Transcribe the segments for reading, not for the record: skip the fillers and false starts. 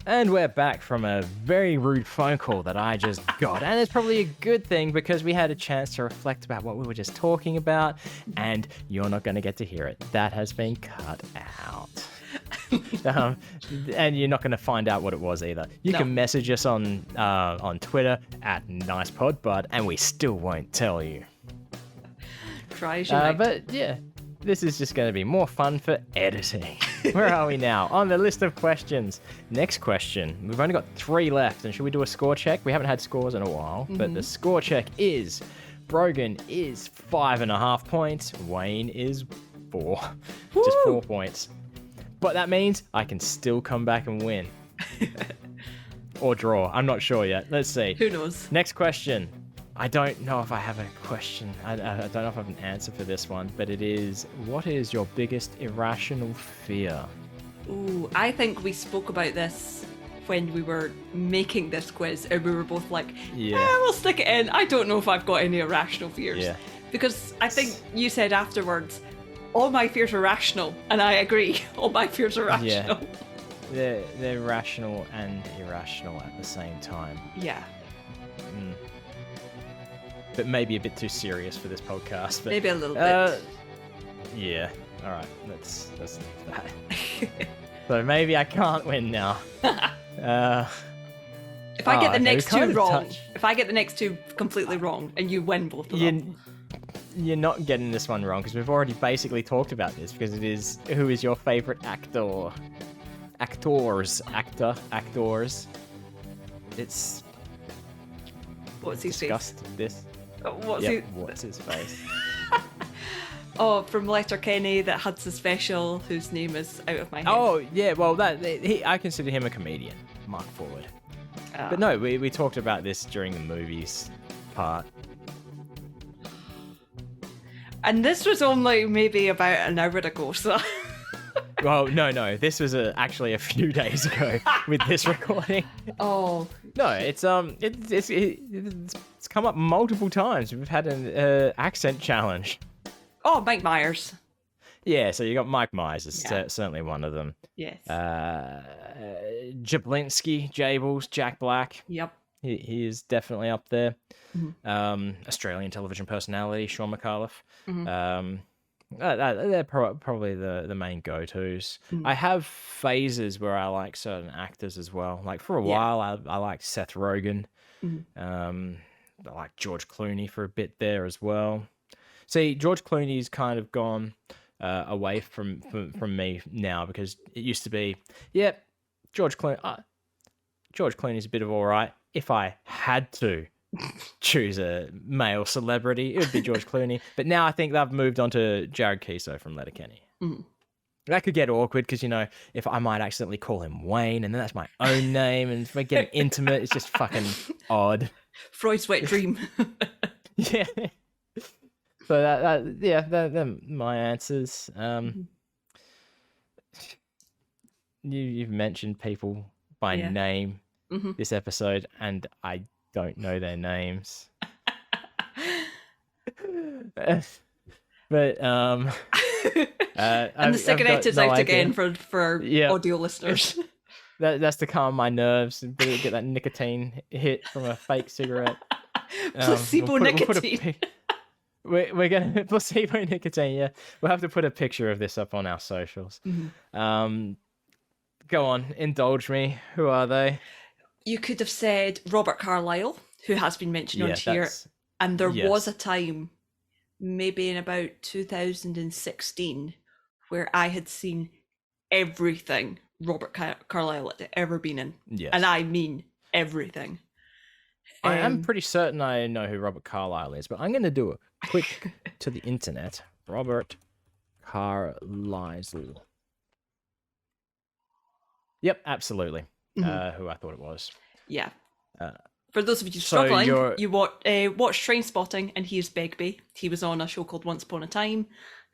And we're back from a very rude phone call that I just got. And it's probably a good thing because we had a chance to reflect about what we were just talking about, and you're not going to get to hear it. That has been cut out. And you're not going to find out what it was either. You can message us on Twitter at NicePodBud, and we still won't tell you. Try as you might. But yeah, this is just going to be more fun for editing. Where are we now? On the list of questions. Next question. We've only got 3 left, and should we do a score check? We haven't had scores in a while, but the score check is Brogan is 5.5 points. Wayne is 4. Woo! Just 4 points. But that means I can still come back and win. Or draw. I'm not sure yet. Let's see. Who knows? Next question. I don't know if I have a question. I don't know if I have an answer for this one, but it is, what is your biggest irrational fear? Ooh, I think we spoke about this when we were making this quiz, and we were both like, we'll stick it in. I don't know if I've got any irrational fears. Yeah. Because I think you said afterwards, all my fears are rational, and I agree. All my fears are rational. Yeah. They're rational and irrational at the same time. Yeah. But maybe a bit too serious for this podcast. But, maybe a little bit. Yeah. All right. Let's leave that. So maybe I can't win now. If I get the next 2 wrong, if I get the next 2 completely wrong, and you win both of them. You're not getting this one wrong, because we've already basically talked about this, because it is, who is your favorite actor? Actors. It's... What's his discussed face? This. What's his face? Oh, from Letterkenny, that had the special, whose name is out of my head. Oh, yeah, well, I consider him a comedian, Mark Forward. But no, we talked about this during the movies part. And this was only maybe about an hour ago, so... Well, no, this was actually a few days ago with this recording. Oh. No, it's come up multiple times. We've had an accent challenge. Oh, Mike Myers. Yeah, so you got Mike Myers is certainly one of them. Yes. Jablinski, Jables, Jack Black. Yep. He is definitely up there. Australian television personality, Sean McAuliffe. They're probably the main go-tos. I have phases where I like certain actors as well. Like for a while, I liked Seth Rogen. I like George Clooney for a bit there as well. See, George Clooney's kind of gone away from me now, because it used to be, George Clooney's a bit of all right. If I had to choose a male celebrity, it would be George Clooney. But now I think they've moved on to Jared Keeso from Letterkenny. That could get awkward, because, if I might accidentally call him Wayne, and then that's my own name, and if we're getting intimate, it's just fucking odd. Freud's wet dream. Yeah. So they're my answers. You've mentioned people by name this episode, and I don't know their names. But and the cigarette is out again for audio listeners. That's to calm my nerves and get that nicotine hit from a fake cigarette. Placebo nicotine. We're gonna placebo nicotine. Yeah, we'll have to put a picture of this up on our socials. Go on, indulge me. Who are they? You could have said Robert Carlyle, who has been mentioned on here, and there was a time, maybe in about 2016, where I had seen everything Robert Carlyle had ever been in, and I mean everything. I am pretty certain I know who Robert Carlyle is, but I'm going to do a quick to the internet. Robert Carlyle. Yep, absolutely. Who I thought it was. Yeah. For those of you struggling, you watch Trainspotting, and he is Begbie. He was on a show called Once Upon a Time,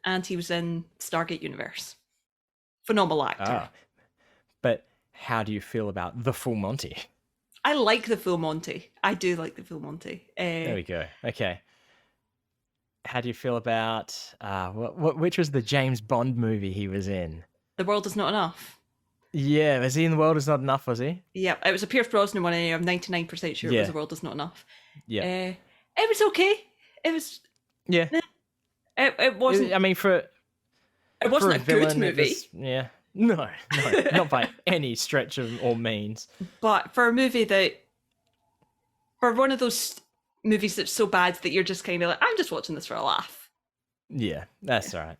and he was in Stargate Universe. Phenomenal actor. But how do you feel about The Full Monty? I like The Full Monty. I do like The Full Monty. There we go. Okay. How do you feel about which was the James Bond movie he was in? The World Is Not Enough. Yeah, was he in The World Is Not Enough, was he? Yeah, it was a Pierce Brosnan one, and I'm 99% sure it was Yeah. The World Is Not Enough. Yeah. It was okay. It was. Yeah. It wasn't. I mean, it wasn't a villain, good movie. Yeah. No, not by any stretch of or means. But for a movie for one of those movies that's so bad that you're just kind of like, I'm just watching this for a laugh. Yeah, that's all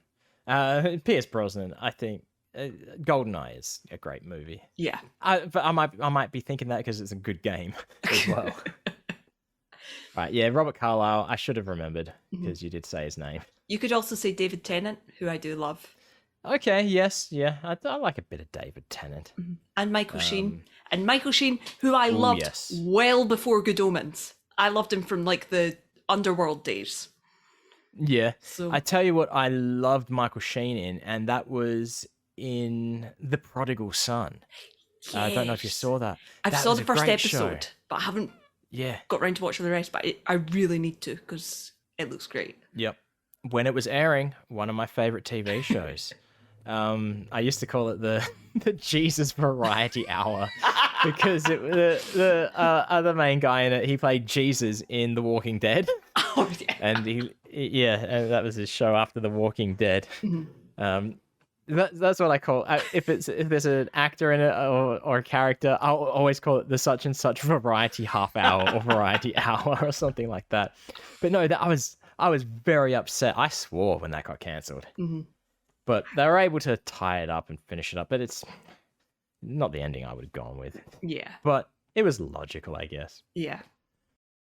right. Pierce Brosnan, I think GoldenEye is a great movie. Yeah. But I might be thinking that because it's a good game as well. Right, yeah, Robert Carlyle, I should have remembered because you did say his name. You could also say David Tennant, who I do love. Okay, yes, yeah. I like a bit of David Tennant. And Michael Sheen. And Michael Sheen, who I loved well before Good Omens. I loved him from like the Underworld days. Yeah. So I tell you what I loved Michael Sheen in, and that was in The Prodigal Son. Yes. I don't know if you saw that. I saw the first episode, but I haven't got around to watching the rest, but I really need to because it looks great. Yep. When it was airing, one of my favorite TV shows. I used to call it the Jesus Variety Hour because the other main guy in it, he played Jesus in The Walking Dead. Oh yeah. And and that was his show after The Walking Dead. That's what I call if there's an actor in it or a character, I'll always call it the such and such variety half hour or variety hour or something like that. But no, I was very upset. I swore when that got cancelled. But they were able to tie it up and finish it up. But it's not the ending I would have gone with. Yeah. But it was logical, I guess. Yeah.